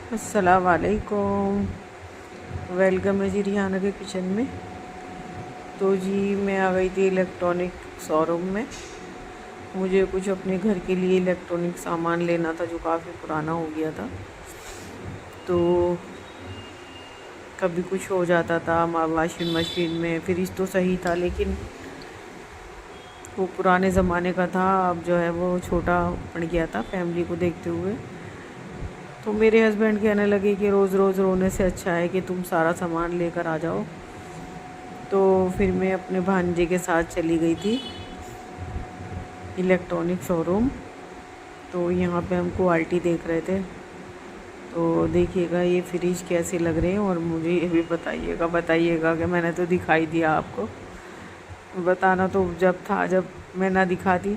अस्सलाम वालेकुम। वेलकम है जी रिहाना के किचन में। तो जी मैं आ गई थी इलेक्ट्रॉनिक शोरूम में। मुझे कुछ अपने घर के लिए इलेक्ट्रॉनिक सामान लेना था जो काफ़ी पुराना हो गया था। तो कभी कुछ हो जाता था, वाशिंग मशीन में फ्रिज तो सही था लेकिन वो पुराने ज़माने का था। अब जो है वो छोटा पड़ गया था फैमिली को देखते हुए। तो मेरे हस्बैंड कहने लगे कि रोज़ रोज़ रोने से अच्छा है कि तुम सारा सामान लेकर आ जाओ। तो फिर मैं अपने भांजे के साथ चली गई थी इलेक्ट्रॉनिक शोरूम। तो यहाँ पे हम क्वालिटी देख रहे थे। तो देखिएगा ये फ्रिज कैसे लग रहे हैं और मुझे ये भी बताइएगा कि मैंने तो दिखाई दिया आपको। बताना तो जब था जब मैं ना दिखाती।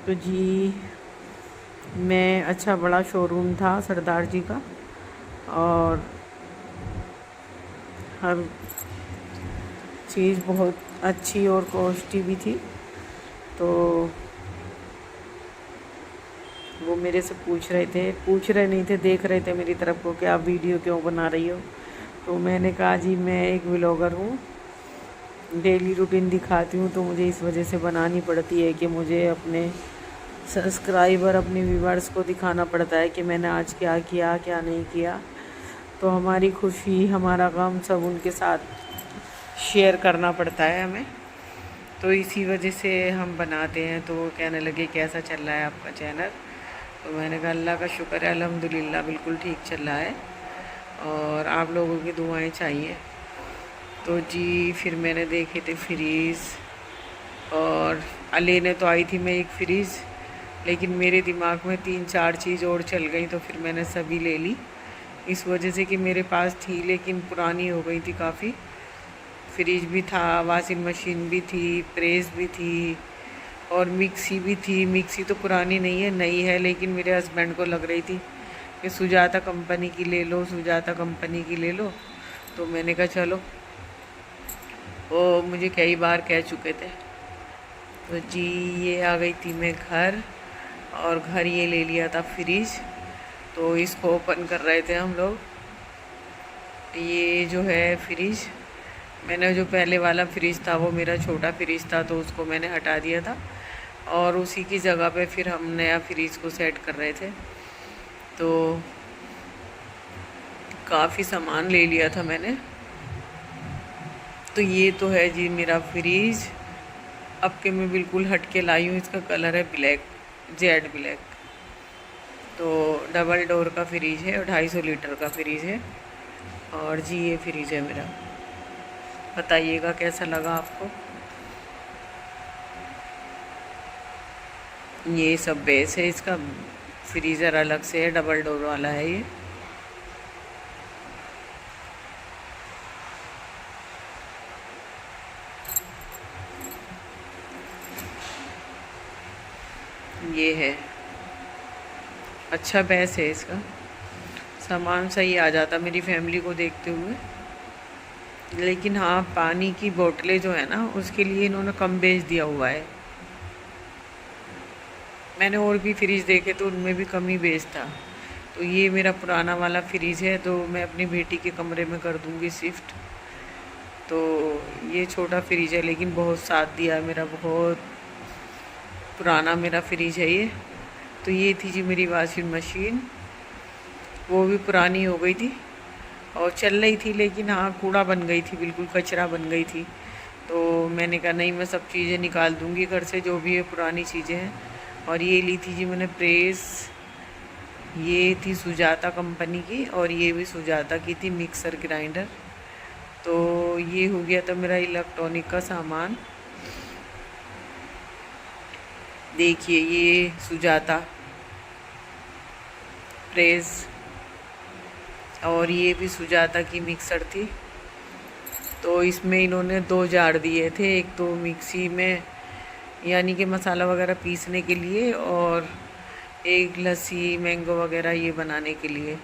तो जी मैं अच्छा बड़ा शोरूम था सरदार जी का, और हर चीज़ बहुत अच्छी और कॉस्टली भी थी। तो वो मेरे से पूछ रहे नहीं थे, देख रहे थे मेरी तरफ को कि आप वीडियो क्यों बना रही हो। तो मैंने कहा जी मैं एक व्लॉगर हूँ, डेली रूटीन दिखाती हूँ, तो मुझे इस वजह से बनानी पड़ती है कि मुझे अपने सब्सक्राइबर, अपने व्यूवर्स को दिखाना पड़ता है कि मैंने आज क्या किया क्या नहीं किया। तो हमारी खुशी, हमारा गम सब उनके साथ शेयर करना पड़ता है हमें। तो इसी वजह से हम बनाते हैं। तो वो कहने लगे कैसा चल रहा है आपका चैनल। तो मैंने कहा अल्लाह का शुक्र है, अल्हम्दुलिल्लाह बिल्कुल ठीक चल रहा है और आप लोगों की दुआएं चाहिए। तो जी फिर मैंने देखे थे फ्रीज़, और लेने तो आई थी मैं एक फ्रीज़, लेकिन मेरे दिमाग में 3-4 चीज़ और चल गई तो फिर मैंने सभी ले ली। इस वजह से कि मेरे पास थी लेकिन पुरानी हो गई थी काफ़ी। फ्रिज भी था, वॉशिंग मशीन भी थी, प्रेस भी थी और मिक्सी भी थी। मिक्सी तो पुरानी नहीं है, नई है, लेकिन मेरे हस्बैंड को लग रही थी कि सुजाता कंपनी की ले लो, सुजाता कंपनी की ले लो। तो मैंने कहा चलो, वो मुझे कई बार कह चुके थे। तो जी ये आ गई थी मैं घर, और घर ये ले लिया था फ्रिज। तो इसको ओपन कर रहे थे हम लोग। ये जो है फ्रिज, मैंने जो पहले वाला फ्रिज था वो मेरा छोटा फ्रिज था, तो उसको मैंने हटा दिया था और उसी की जगह पे फिर हम नया फ्रिज को सेट कर रहे थे। तो काफ़ी सामान ले लिया था मैंने। तो ये तो है जी मेरा फ्रिज। अब के मैं बिल्कुल हट के लाई हूँ, इसका कलर है ब्लैक, जेड ब्लैक। तो डबल डोर का फ्रिज है और 250 लीटर का फ्रिज है। और जी ये फ्रिज है मेरा। बताइएगा कैसा लगा आपको। ये सब बेस है इसका, फ्रीज़र अलग से है, डबल डोर वाला है ये। ये है, अच्छा बेस है इसका, सामान सही आ जाता मेरी फैमिली को देखते हुए। लेकिन हाँ पानी की बोतलें जो है ना उसके लिए इन्होंने कम बेच दिया हुआ है। मैंने और भी फ्रिज देखे तो उनमें भी कम ही बेच था। तो ये मेरा पुराना वाला फ्रिज है, तो मैं अपनी बेटी के कमरे में कर दूँगी शिफ्ट। तो ये छोटा फ्रिज है लेकिन बहुत साथ दिया है मेरा, बहुत पुराना मेरा फ्रिज है ये। तो ये थी जी मेरी वॉशिंग मशीन, वो भी पुरानी हो गई थी और चल रही थी, लेकिन हाँ कूड़ा बन गई थी, बिल्कुल कचरा बन गई थी। तो मैंने कहा नहीं, मैं सब चीज़ें निकाल दूँगी घर से जो भी है पुरानी चीज़ें हैं। और ये ली थी जी मैंने प्रेस, ये थी सुजाता कंपनी की, और ये भी सुजाता की थी मिक्सर ग्राइंडर। तो ये हो गया था मेरा इलेक्ट्रॉनिक का सामान। देखिए ये सुजाता प्रेस, और ये भी सुजाता की मिक्सर थी। तो इसमें इन्होंने 2 जार दिए थे, एक तो मिक्सी में यानी कि मसाला वगैरह पीसने के लिए, और एक लस्सी मैंगो वगैरह ये बनाने के लिए।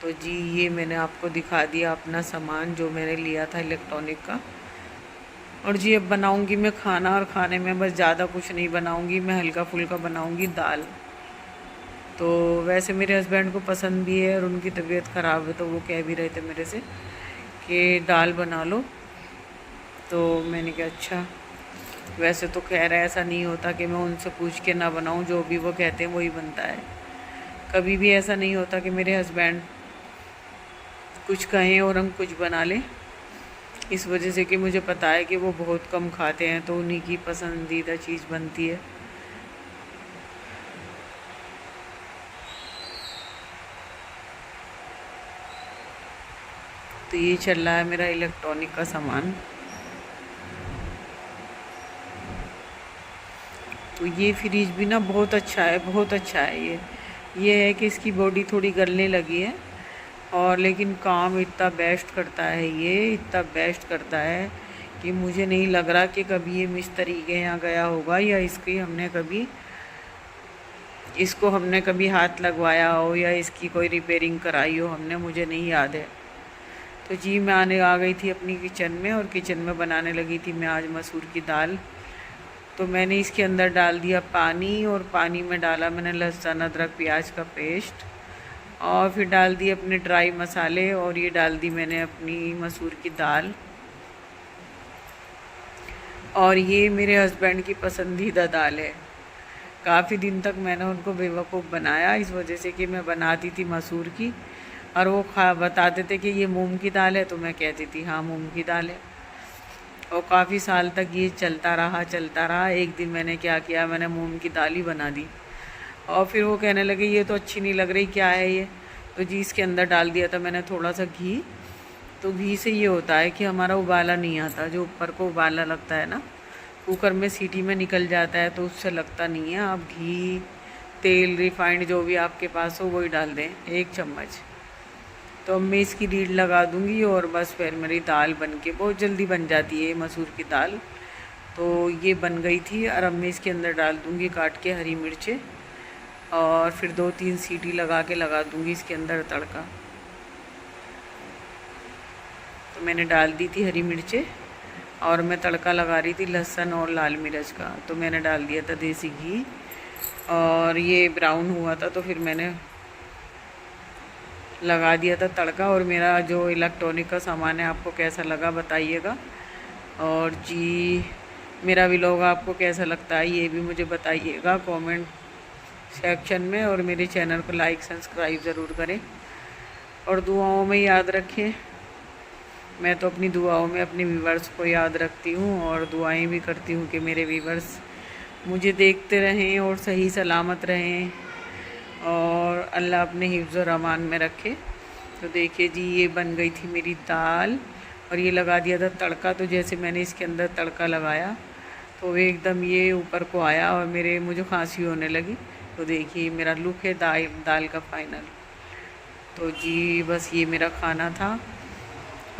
तो जी ये मैंने आपको दिखा दिया अपना सामान जो मैंने लिया था इलेक्ट्रॉनिक का। और जी अब बनाऊंगी मैं खाना, और खाने में बस ज़्यादा कुछ नहीं बनाऊंगी मैं, हल्का फुल्का बनाऊंगी दाल। तो वैसे मेरे हस्बैंड को पसंद भी है और उनकी तबीयत ख़राब है, तो वो कह भी रहे थे मेरे से कि दाल बना लो। तो मैंने कहा अच्छा। वैसे तो खैर ऐसा नहीं होता कि मैं उनसे पूछ के ना बनाऊं, जो भी वो कहते हैं वही बनता है। कभी भी ऐसा नहीं होता कि मेरे हस्बैंड कुछ कहें और हम कुछ बना लें। इस वजह से कि मुझे पता है कि वो बहुत कम खाते हैं, तो उन्हीं की पसंदीदा चीज़ बनती है। तो ये चल रहा है मेरा इलेक्ट्रॉनिक का सामान। तो ये फ्रिज भी ना बहुत अच्छा है, बहुत अच्छा है। ये है कि इसकी बॉडी थोड़ी गलने लगी है, और लेकिन काम इतना बेस्ट करता है, ये इतना बेस्ट करता है कि मुझे नहीं लग रहा कि कभी ये मिस्त्री के यहाँ गया होगा या इसको हमने कभी हाथ लगवाया हो या इसकी कोई रिपेयरिंग कराई हो हमने, मुझे नहीं याद है। तो जी मैं आ गई थी अपनी किचन में, और किचन में बनाने लगी थी मैं आज मसूर की दाल। तो मैंने इसके अंदर डाल दिया पानी, और पानी में डाला मैंने लहसुन अदरक प्याज का पेस्ट, और फिर डाल दिए अपने ड्राई मसाले, और ये डाल दी मैंने अपनी मसूर की दाल। और ये मेरे हस्बैंड की पसंदीदा दाल है। काफ़ी दिन तक मैंने उनको बेवकूफ़ बनाया, इस वजह से कि मैं बनाती थी मसूर की, और वो बताते थे कि ये मूंग की दाल है, तो मैं कहती थी हाँ मूंग की दाल है। और काफ़ी साल तक ये चलता रहा। एक दिन मैंने क्या किया, मैंने मूंग की दाल ही बना दी, और फिर वो कहने लगे ये तो अच्छी नहीं लग रही, क्या है ये। तो जी इसके अंदर डाल दिया था मैंने थोड़ा सा घी। तो घी से ये होता है कि हमारा उबाला नहीं आता, जो ऊपर को उबाला लगता है ना, कुकर में सीटी में निकल जाता है, तो उससे लगता नहीं है। आप घी, तेल, रिफाइंड जो भी आपके पास हो वही डाल दें 1 चम्मच। तो अब मैं इसकी रीड लगा दूँगी, और बस फिर मेरी दाल बन के बहुत जल्दी बन जाती है मसूर की दाल। तो ये बन गई थी, और अब मैं इसके अंदर डाल दूँगी काट के हरी मिर्चें, और फिर 2-3 सीटी लगा दूँगी इसके अंदर तड़का। तो मैंने डाल दी थी हरी मिर्चें, और मैं तड़का लगा रही थी लहसुन और लाल मिर्च का। तो मैंने डाल दिया था देसी घी, और ये ब्राउन हुआ था तो फिर मैंने लगा दिया था तड़का। और मेरा जो इलेक्ट्रॉनिक का सामान है आपको कैसा लगा बताइएगा, और जी मेरा व्लॉग आपको कैसा लगता है ये भी मुझे बताइएगा कमेंट सेक्शन में, और मेरे चैनल को लाइक सब्सक्राइब ज़रूर करें, और दुआओं में याद रखें। मैं तो अपनी दुआओं में अपने व्यूवर्स को याद रखती हूँ, और दुआएं भी करती हूँ कि मेरे व्यूवर्स मुझे देखते रहें और सही सलामत रहें, और अल्लाह अपने हिफ्ज़ और अमान में रखे। तो देखिए जी ये बन गई थी मेरी दाल, और ये लगा दिया था तड़का। तो जैसे मैंने इसके अंदर तड़का लगाया तो एकदम ये ऊपर को आया, और मुझे खांसी होने लगी। तो देखिए मेरा लुक है दाल का फाइनल। तो जी बस ये मेरा खाना था,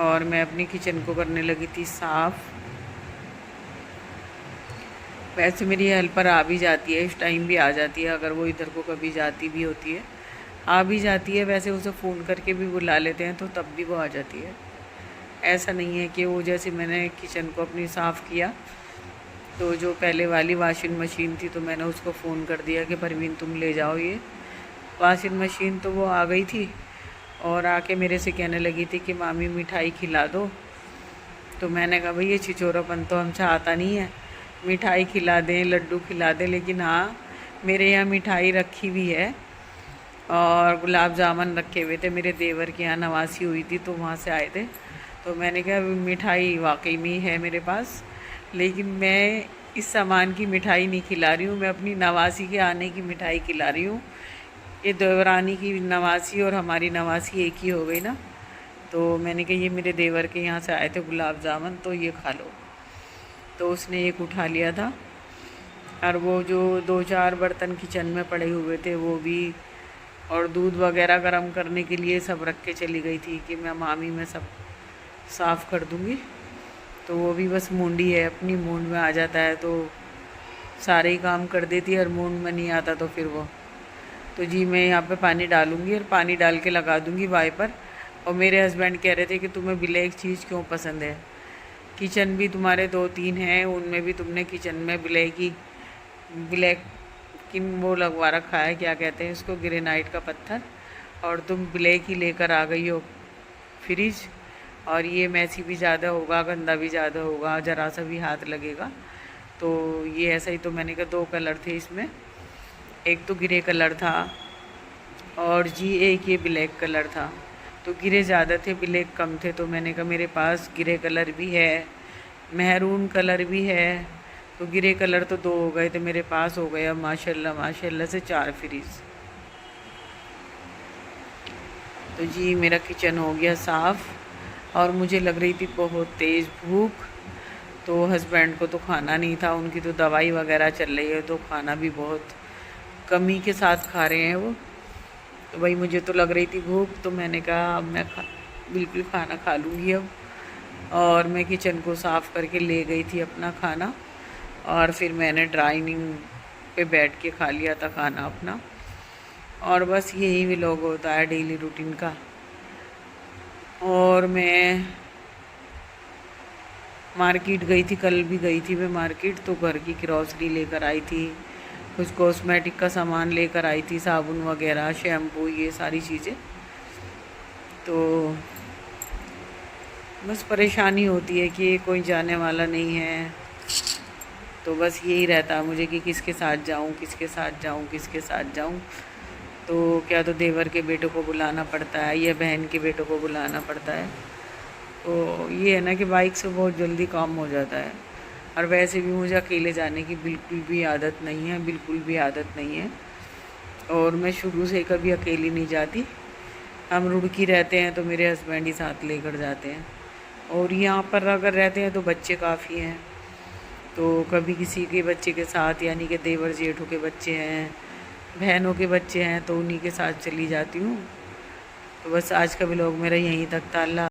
और मैं अपनी किचन को करने लगी थी साफ़। वैसे मेरी हेल्पर आ भी जाती है, इस टाइम भी आ जाती है, अगर वो इधर को कभी जाती भी होती है आ भी जाती है। वैसे उसे फ़ोन करके भी बुला लेते हैं तो तब भी वो आ जाती है। ऐसा नहीं है कि वो, जैसे मैंने किचन को अपनी साफ़ किया तो जो पहले वाली वॉशिंग मशीन थी तो मैंने उसको फ़ोन कर दिया कि परवीन तुम ले जाओ ये वॉशिंग मशीन। तो वो आ गई थी, और आके मेरे से कहने लगी थी कि मामी मिठाई खिला दो। तो मैंने कहा भाई ये छिचोरापन तो हमसे आता नहीं है, मिठाई खिला दें, लड्डू खिला दें, लेकिन हाँ मेरे यहाँ मिठाई रखी हुई है, और गुलाब जामुन रखे हुए थे। मेरे देवर के यहाँ नवासी हुई थी तो वहाँ से आए थे, तो मैंने कहा मिठाई वाकई में है मेरे पास, लेकिन मैं इस सामान की मिठाई नहीं खिला रही हूँ, मैं अपनी नवासी के आने की मिठाई खिला रही हूँ। ये देवरानी की नवासी और हमारी नवासी एक ही हो गई ना। तो मैंने कहा ये मेरे देवर के यहाँ से आए थे गुलाब जामुन, तो ये खा लो। तो उसने एक उठा लिया था, और वो जो 2-4 बर्तन किचन में पड़े हुए थे वो भी, और दूध वगैरह गर्म करने के लिए सब रख के चली गई थी कि मैं मामी में सब साफ़ कर दूँगी। तो वो भी बस मूंडी है, अपनी मूंड में आ जाता है तो सारे ही काम कर देती है, और मूंड में नहीं आता तो फिर वो। तो जी मैं यहाँ पे पानी डालूँगी, और पानी डाल के लगा दूँगी वाइपर। और मेरे हस्बैंड कह रहे थे कि तुम्हें ब्लैक चीज़ क्यों पसंद है, किचन भी तुम्हारे 2-3 हैं, उनमें भी तुमने किचन में ब्लैक स्किन वो लगवा रखा है, क्या कहते हैं इसको, ग्रेनाइट का पत्थर, और तुम ब्लैक ही लेकर आ गई हो फ्रिज। और ये मैसी भी ज़्यादा होगा, गंदा भी ज़्यादा होगा, ज़रा सा भी हाथ लगेगा। तो ये ऐसा ही, तो मैंने कहा 2 कलर थे इसमें, एक तो ग्रे कलर था और जी एक ये ब्लैक कलर था। तो ग्रे ज़्यादा थे, ब्लैक कम थे, तो मैंने कहा मेरे पास ग्रे कलर भी है, महरून कलर भी है। तो ग्रे कलर तो 2 हो गए थे मेरे पास, हो गया माशाल्लाह माशाल्लाह से 4 फ्रिज। तो जी मेरा किचन हो गया साफ़ और मुझे लग रही थी बहुत तेज़ भूख। तो हस्बैंड को तो खाना नहीं था, उनकी तो दवाई वगैरह चल रही है, तो खाना भी बहुत कमी के साथ खा रहे हैं वो। तो भाई मुझे तो लग रही थी भूख, तो मैंने कहा अब मैं बिल्कुल खाना खा लूँगी अब। और मैं किचन को साफ़ करके ले गई थी अपना खाना, और फिर मैंने डाइनिंग पे बैठ के खा लिया था खाना अपना। और बस यही व्लॉग होता है डेली रूटीन का। और मैं मार्केट गई थी, कल भी गई थी मैं मार्केट, तो घर की ग्रॉसरी लेकर आई थी, कुछ कॉस्मेटिक का सामान लेकर आई थी, साबुन वगैरह, शैम्पू, ये सारी चीज़ें। तो बस परेशानी होती है कि कोई जाने वाला नहीं है, तो बस यही रहता है मुझे कि किसके साथ जाऊं, किसके साथ जाऊं, किसके साथ जाऊं। तो क्या तो देवर के बेटों को बुलाना पड़ता है या बहन के बेटों को बुलाना पड़ता है। तो ये है ना कि बाइक से बहुत जल्दी काम हो जाता है। और वैसे भी मुझे अकेले जाने की बिल्कुल भी आदत नहीं है, बिल्कुल भी आदत नहीं है। और मैं शुरू से कभी अकेली नहीं जाती, हम रुड़की रहते हैं तो मेरे हस्बैंड ही साथ लेकर जाते हैं। और यहाँ पर अगर रहते हैं तो बच्चे काफ़ी हैं, तो कभी किसी के बच्चे के साथ, यानी कि देवर जेठों के बच्चे हैं, बहनों के बच्चे हैं, तो उन्हीं के साथ चली जाती हूँ। तो बस आज का व्लॉग मेरा यहीं तक था। अल्लाह।